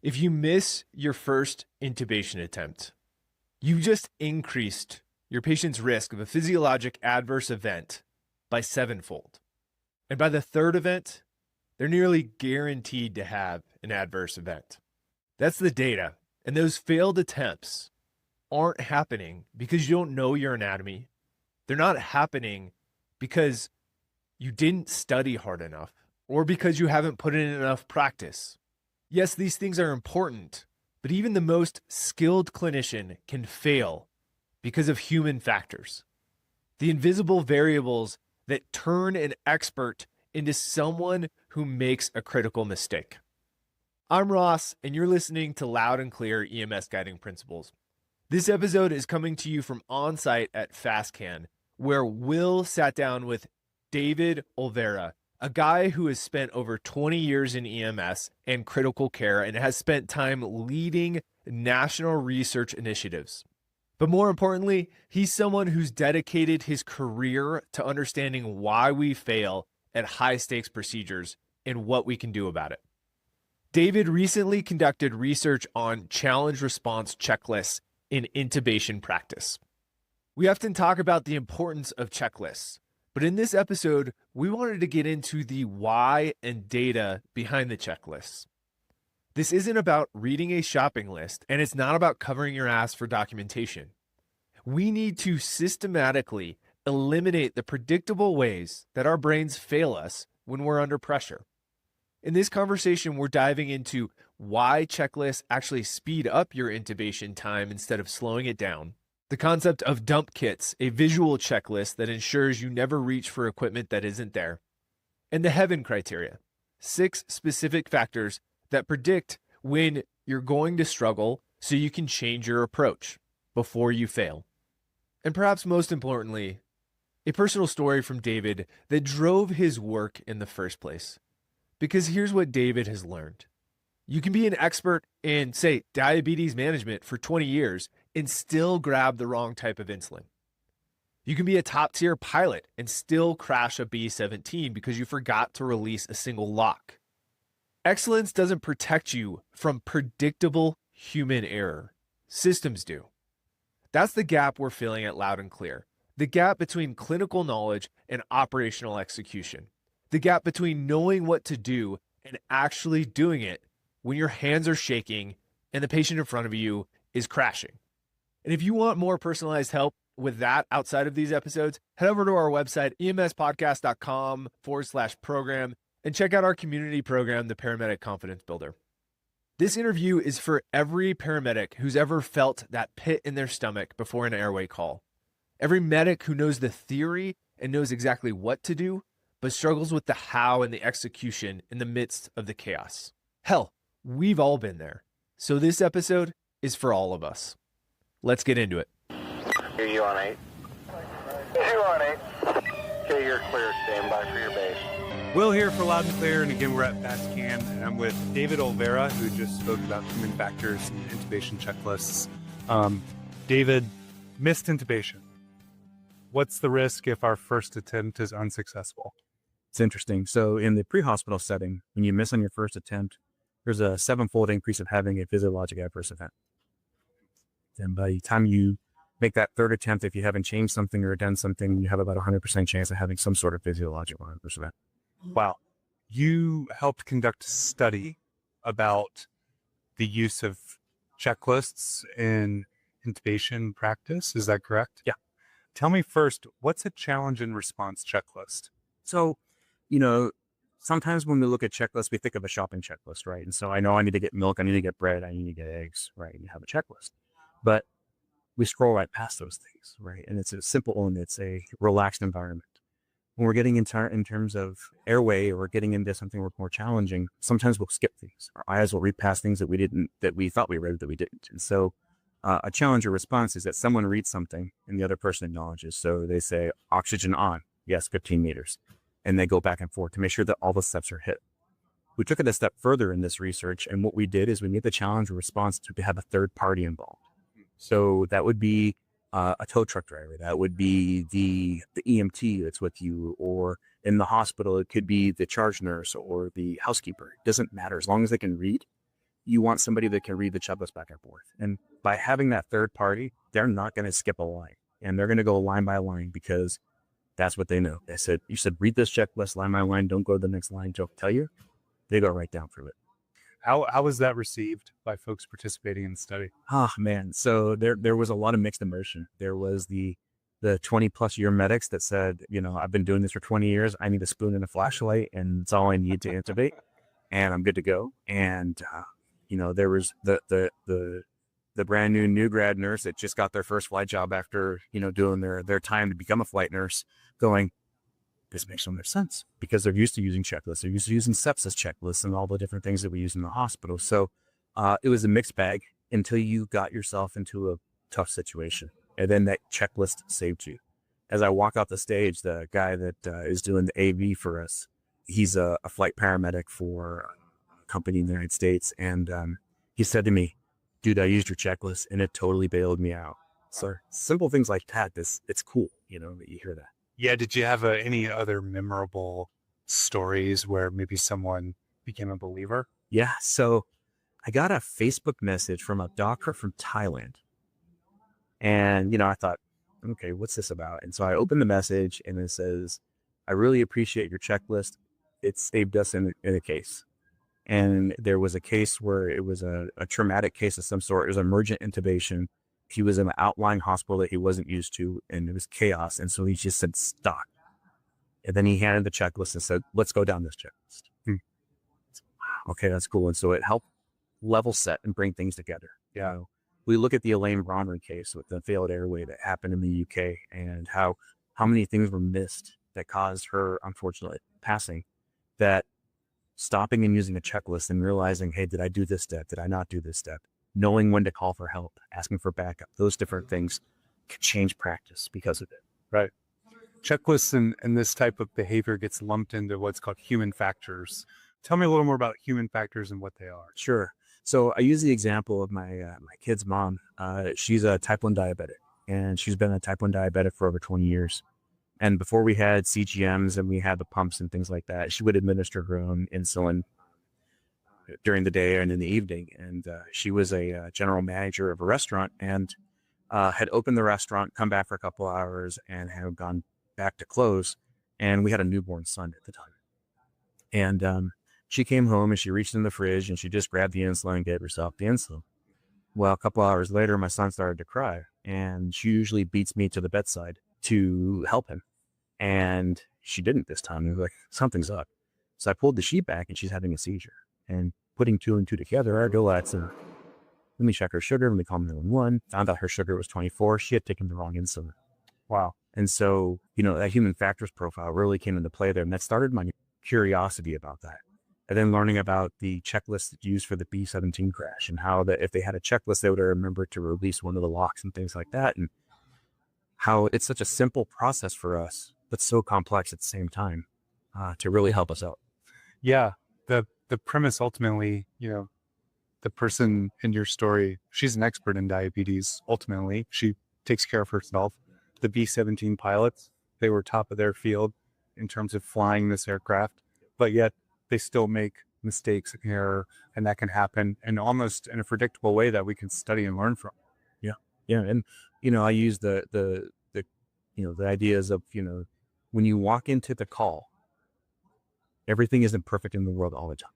If you miss your first intubation attempt, you just increased your patient's risk of a physiologic adverse event by sevenfold. And by the third event, they're nearly guaranteed to have an adverse event. That's the data. And those failed attempts aren't happening because you don't know your anatomy. They're not happening because you didn't study hard enough or because you haven't put in enough practice. Yes, these things are important, but even the most skilled clinician can fail because of human factors. The invisible variables that turn an expert into someone who makes a critical mistake. I'm Ross, and you're listening to Loud and Clear EMS Guiding Principles. This episode is coming to you from on-site at FastCan, where Will sat down with David Olvera, a guy who has spent over 20 years in EMS and critical care and has spent time leading national research initiatives. But more importantly, he's someone who's dedicated his career to understanding why we fail at high-stakes procedures and what we can do about it. David recently conducted research on challenge response checklists in intubation practice. We often talk about the importance of checklists, but in this episode, we wanted to get into the why and data behind the checklists. This isn't about reading a shopping list, and it's not about covering your ass for documentation. We need to systematically eliminate the predictable ways that our brains fail us when we're under pressure. In this conversation, we're diving into why checklists actually speed up your intubation time instead of slowing it down, the concept of dump kits, a visual checklist that ensures you never reach for equipment that isn't there, and the Heaven criteria, 6 specific factors that predict when you're going to struggle so you can change your approach before you fail. And perhaps most importantly, a personal story from David that drove his work in the first place. Because here's what David has learned. You can be an expert in, say, diabetes management for 20 years and still grab the wrong type of insulin. You can be a top-tier pilot and still crash a B-17 because you forgot to release a single lock. Excellence doesn't protect you from predictable human error. Systems do. That's the gap we're filling at Loud and Clear. The gap between clinical knowledge and operational execution. The gap between knowing what to do and actually doing it when your hands are shaking and the patient in front of you is crashing. And if you want more personalized help with that outside of these episodes, head over to our website, emspodcast.com/program, and check out our community program, the Paramedic Confidence Builder. This interview is for every paramedic who's ever felt that pit in their stomach before an airway call. Every medic who knows the theory and knows exactly what to do, but struggles with the how and the execution in the midst of the chaos. Hell, we've all been there. So this episode is for all of us. Let's get into it. Here you on 8. You on 8. Okay, you're clear. Stand by for your base. Will here for Loud and Clear, and again, we're at FastCan, and I'm with David Olvera, who just spoke about human factors and intubation checklists. David, missed intubation. What's the risk if our first attempt is unsuccessful? It's interesting. So in the pre-hospital setting, when you miss on your first attempt, there's a 7-fold increase of having a physiologic adverse event. And by the time you make that third attempt, if you haven't changed something or done something, you have about 100% chance of having some sort of physiological adverse event. Wow. You helped conduct a study about the use of checklists in intubation practice. Is that correct? Yeah. Tell me first, what's a challenge and response checklist? So, sometimes when we look at checklists, we think of a shopping checklist, right? And so I know I need to get milk, I need to get bread, I need to get eggs, right? And you have a checklist. But we scroll right past those things, right? And it's a simple and it's a relaxed environment. When we're getting in terms of airway or we're getting into something more challenging, sometimes we'll skip things. Our eyes will read past things that we thought we read that we didn't. And so a challenge or response is that someone reads something and the other person acknowledges. So they say oxygen on, yes, 15 meters. And they go back and forth to make sure that all the steps are hit. We took it a step further in this research, and what we did is we made the challenge or response to have a third party involved. So that would be a tow truck driver, that would be the EMT that's with you, or in the hospital, it could be the charge nurse or the housekeeper. It doesn't matter. As long as they can read, you want somebody that can read the checklist back and forth. And by having that third party, they're not going to skip a line, and they're going to go line by line because that's what they know. They said, you said, read this checklist line by line. Don't go to the next line. Don't tell you. They go right down through it. How was that received by folks participating in the study? Oh man. So there was a lot of mixed emotion. There was the 20+ year medics that said, I've been doing this for 20 years. I need a spoon and a flashlight, and it's all I need to intubate, and I'm good to go. And there was the brand new grad nurse that just got their first flight job after doing their time to become a flight nurse, going, this makes so much sense, because they're used to using checklists. They're used to using sepsis checklists and all the different things that we use in the hospital. So it was a mixed bag until you got yourself into a tough situation. And then that checklist saved you. As I walk off the stage, the guy that is doing the AV for us, he's a flight paramedic for a company in the United States. And he said to me, dude, I used your checklist and it totally bailed me out. So simple things like that, it's cool, that you hear that. Yeah. Did you have any other memorable stories where maybe someone became a believer? Yeah. So I got a Facebook message from a doctor from Thailand. And, I thought, okay, what's this about? And so I opened the message and it says, I really appreciate your checklist. It saved us in a case. And there was a case where it was a traumatic case of some sort. It was emergent intubation. He was in an outlying hospital that he wasn't used to, and it was chaos. And so he just said, stop. And then he handed the checklist and said, let's go down this checklist. Okay, that's cool. And so it helped level set and bring things together. Yeah. We look at the Elaine Bronner case with the failed airway that happened in the UK, and how many things were missed that caused her, unfortunately, passing. That stopping and using a checklist and realizing, hey, did I do this step? Did I not do this step? Knowing when to call for help, asking for backup, those different things can change practice because of it. Right. Checklists and this type of behavior gets lumped into what's called human factors. Tell me a little more about human factors and what they are. Sure. So I use the example of my kid's mom. She's a type 1 diabetic, and she's been a type 1 diabetic for over 20 years. And before we had CGMs and we had the pumps and things like that, she would administer her own insulin during the day and in the evening. And she was a general manager of a restaurant, and had opened the restaurant, come back for a couple hours, and had gone back to close. And we had a newborn son at the time. And she came home and she reached in the fridge and she just grabbed the insulin and gave herself the insulin. Well, a couple hours later, my son started to cry, and she usually beats me to the bedside to help him. And she didn't this time. It was like, something's up. So I pulled the sheet back and she's having a seizure. And putting 2 and 2 together, I go, let me check her sugar. Let me call 911. Found out her sugar was 24. She had taken the wrong insulin. Wow. And so, that human factors profile really came into play there. And that started my curiosity about that. And then learning about the checklist that's used for the B-17 crash, and how that if they had a checklist, they would remember to release one of the locks and things like that. And how it's such a simple process for us, but so complex at the same time, to really help us out. Yeah. The premise ultimately, the person in your story, she's an expert in diabetes. Ultimately, she takes care of herself. The B-17 pilots, they were top of their field in terms of flying this aircraft, but yet they still make mistakes and error, and that can happen, and almost in a predictable way that we can study and learn from. Yeah. And, I use the ideas of, when you walk into the call, everything isn't perfect in the world all the time.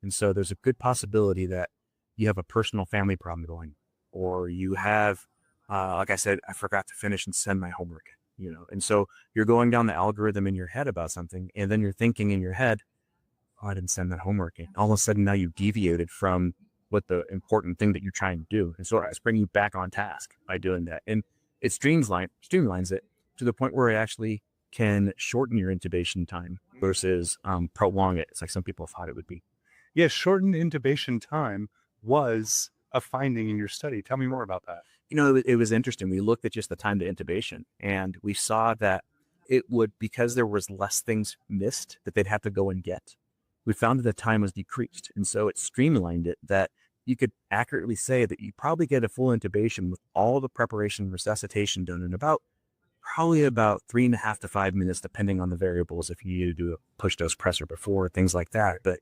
And so there's a good possibility that you have a personal family problem going, or you have, like I said, I forgot to finish and send my homework, and so you're going down the algorithm in your head about something, and then you're thinking in your head, oh, I didn't send that homework in. All of a sudden now you've deviated from what the important thing that you're trying to do. And so it's bringing you back on task by doing that. And it streamlines it to the point where it actually can shorten your intubation time versus prolong it. It's like some people thought it would be. Yeah, shortened intubation time was a finding in your study. Tell me more about that. It was interesting. We looked at just the time to intubation, and we saw that it would, because there was less things missed that they'd have to go and get, we found that the time was decreased. And so it streamlined it that you could accurately say that you probably get a full intubation with all the preparation and resuscitation done in probably about 3.5 to 5 minutes, depending on the variables, if you need to do a push dose pressor before, things like that. But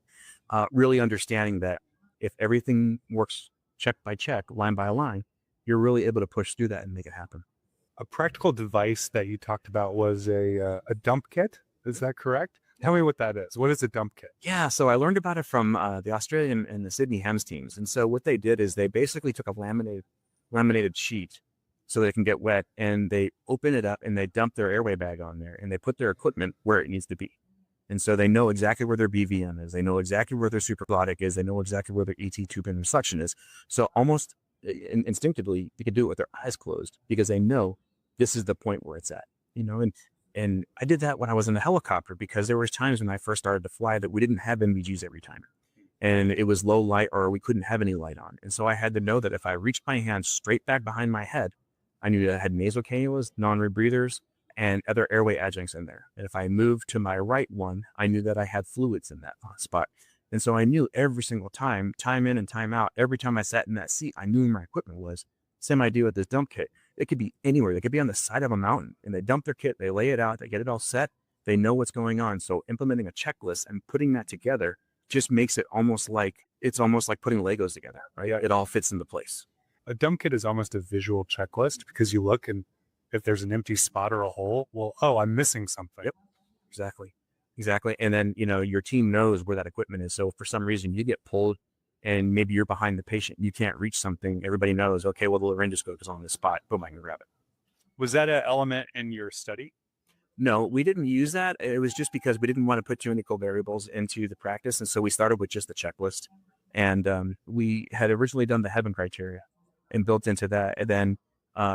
really understanding that if everything works check by check, line by line, you're really able to push through that and make it happen. A practical device that you talked about was a dump kit. Is that correct? Tell me what that is. What is a dump kit? Yeah, so I learned about it from the Australian and the Sydney Hems teams. And so what they did is they basically took a laminated sheet so that it can get wet, and they open it up and they dump their airway bag on there, and they put their equipment where it needs to be. And so they know exactly where their BVM is. They know exactly where their supraglottic is. They know exactly where their ET tube and suction is. So almost instinctively, they can do it with their eyes closed because they know this is the point where it's at, and I did that when I was in a helicopter because there was times when I first started to fly that we didn't have MVGs every time. And it was low light or we couldn't have any light on. And so I had to know that if I reached my hand straight back behind my head, I knew that I had nasal cannulas, non-rebreathers, and other airway adjuncts in there. And if I moved to my right one, I knew that I had fluids in that spot. And so I knew every single time in and time out, every time I sat in that seat, I knew where my equipment was. Same idea with this dump kit. It could be anywhere. They could be on the side of a mountain, and they dump their kit, they lay it out, they get it all set, they know what's going on. So implementing a checklist and putting that together just makes it almost like putting Legos together, right? Yeah. It all fits into place. A dump kit is almost a visual checklist because you look, and if there's an empty spot or a hole, well, oh, I'm missing something. Yep, exactly. And then, your team knows where that equipment is. So if for some reason you get pulled and maybe you're behind the patient, you can't reach something, everybody knows, okay, well, the laryngoscope is on this spot. Boom, I can grab it. Was that an element in your study? No, we didn't use that. It was just because we didn't want to put too many covariables into the practice. And so we started with just the checklist. And we had originally done the Heaven criteria and built into that. And then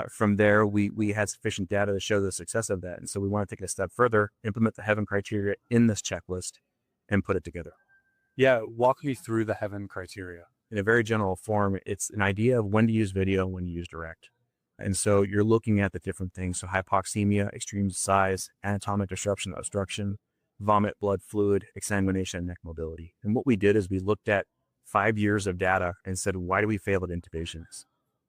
from there, we had sufficient data to show the success of that. And so we want to take it a step further, implement the Heaven criteria in this checklist, and put it together. Yeah, walk me through the Heaven criteria. In a very general form, it's an idea of when to use video, when to use direct. And so you're looking at the different things. So hypoxemia, extreme size, anatomic disruption, obstruction, vomit, blood fluid, exsanguination, and neck mobility. And what we did is we looked at 5 years of data and said, why do we fail at intubations?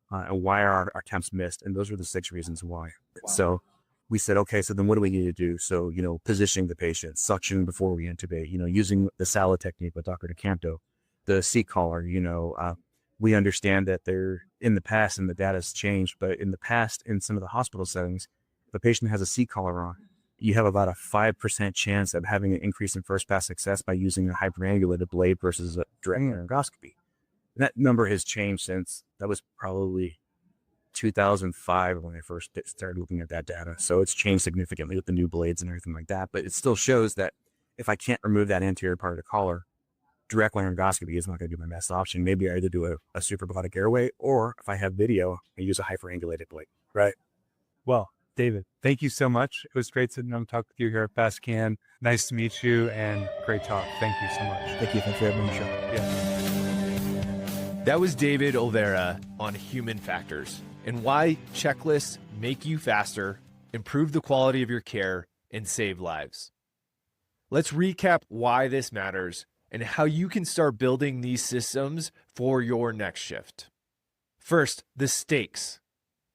And why are our attempts missed? And those are the 6 reasons why. Wow. So we said, okay, so then what do we need to do? So, positioning the patient, suction before we intubate, using the salad technique with Dr. DeCanto, the seat collar, we understand that they're in the past and the data's changed, but in the past, in some of the hospital settings, if a patient has a seat collar on, you have about a 5% chance of having an increase in first pass success by using a hyperangulated blade versus a direct laryngoscopy. And that number has changed since that was probably 2005 when I first started looking at that data. So it's changed significantly with the new blades and everything like that. But it still shows that if I can't remove that anterior part of the collar, direct laryngoscopy is not going to be my best option. Maybe I either do a supraglottic airway, or if I have video, I use a hyperangulated blade. Right. Well, David, thank you so much. It was great sitting down and talking with you here at FastCan. Nice to meet you, and great talk. Thank you so much. Thank you. Thanks for having me on the show. Yeah. That was David Olvera on human factors and why checklists make you faster, improve the quality of your care, and save lives. Let's recap why this matters and how you can start building these systems for your next shift. First, the stakes.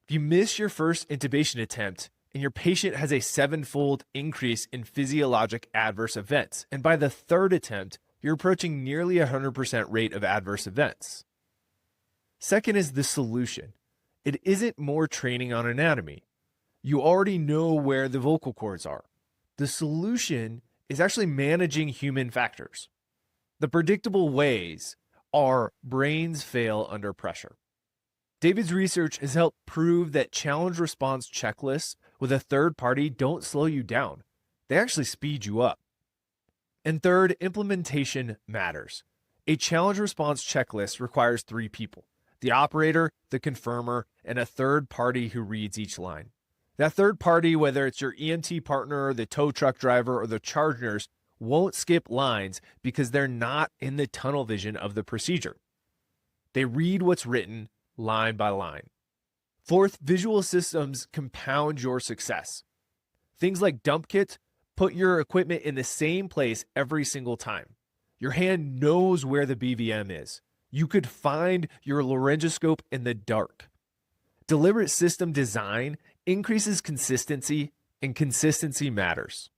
If you miss your first intubation attempt and your patient has a 7-fold increase in physiologic adverse events, and by the 3rd attempt, you're approaching nearly 100% rate of adverse events. Second is the solution. It isn't more training on anatomy. You already know where the vocal cords are. The solution is actually managing human factors. The predictable ways are brains fail under pressure. David's research has helped prove that challenge response checklists with a third party don't slow you down. They actually speed you up. And third, implementation matters. A challenge response checklist requires 3 people: the operator, the confirmer, and a third party who reads each line. That third party, whether it's your EMT partner, the tow truck driver, or the charge nurse, won't skip lines because they're not in the tunnel vision of the procedure. They read what's written line by line. Fourth, visual systems compound your success. Things like dump kits put your equipment in the same place every single time. Your hand knows where the BVM is. You could find your laryngoscope in the dark. Deliberate system design increases consistency, and consistency matters.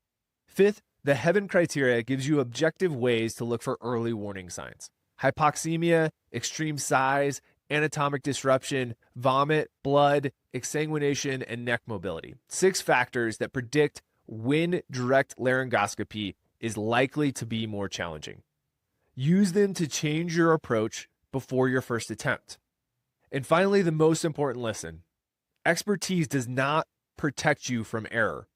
Fifth, the Heaven criteria gives you objective ways to look for early warning signs. hypoxemia, extreme size, anatomic disruption, vomit, blood, exsanguination, and neck mobility. 6 factors that predict when direct laryngoscopy is likely to be more challenging. Use them to change your approach before your first attempt. And finally, the most important lesson: expertise does not protect you from error.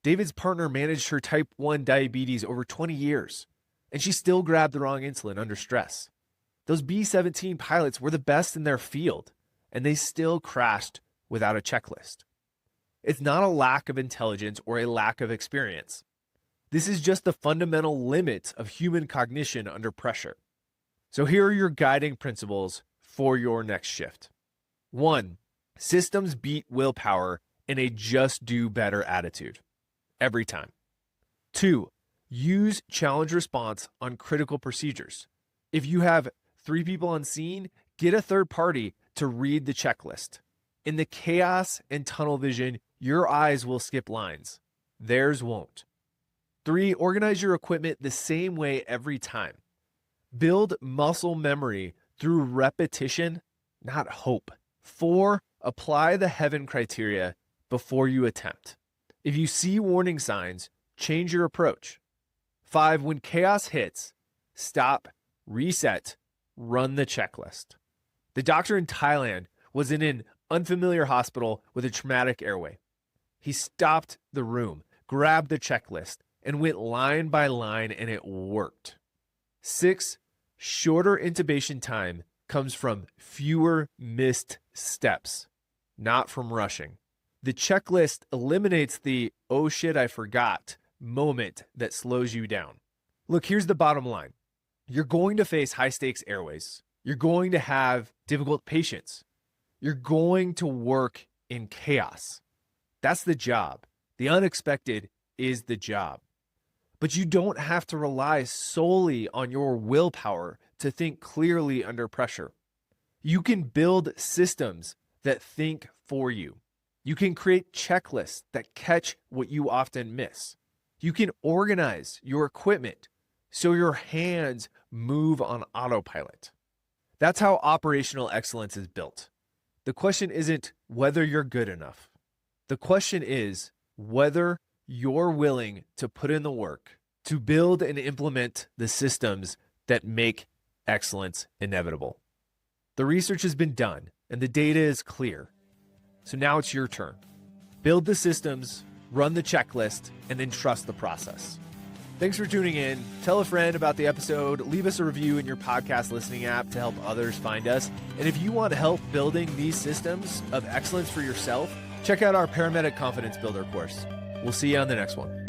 David's partner managed her type 1 diabetes over 20 years, and she still grabbed the wrong insulin under stress. Those B-17 pilots were the best in their field, and they still crashed without a checklist. It's not a lack of intelligence or a lack of experience. This is just the fundamental limits of human cognition under pressure. So here are your guiding principles for your next shift. 1, systems beat willpower in a just do better attitude. Every time. 2, use challenge response on critical procedures. If you have 3 people on scene, get a third party to read the checklist. In the chaos and tunnel vision, your eyes will skip lines. Theirs won't. 3, organize your equipment the same way every time. Build muscle memory through repetition, not hope. 4, apply the heaven criteria before you attempt. If you see warning signs, change your approach. 5, when chaos hits, stop, reset, run the checklist. The doctor in Thailand was in an unfamiliar hospital with a traumatic airway. He stopped the room, grabbed the checklist, and went line by line, and it worked. 6, shorter intubation time comes from fewer missed steps, not from rushing. The checklist eliminates the "oh shit, I forgot" moment that slows you down. Look, here's the bottom line. You're going to face high stakes airways. You're going to have difficult patients. You're going to work in chaos. That's the job. The unexpected is the job. But you don't have to rely solely on your willpower to think clearly under pressure. You can build systems that think for you. You can create checklists that catch what you often miss. You can organize your equipment so your hands move on autopilot. That's how operational excellence is built. The question isn't whether you're good enough. The question is whether you're willing to put in the work to build and implement the systems that make excellence inevitable. The research has been done and the data is clear. So now it's your turn. Build the systems, run the checklist, and then trust the process. Thanks for tuning in. Tell a friend about the episode. Leave us a review in your podcast listening app to help others find us. And if you want help building these systems of excellence for yourself, check out our Paramedic Confidence Builder course. We'll see you on the next one.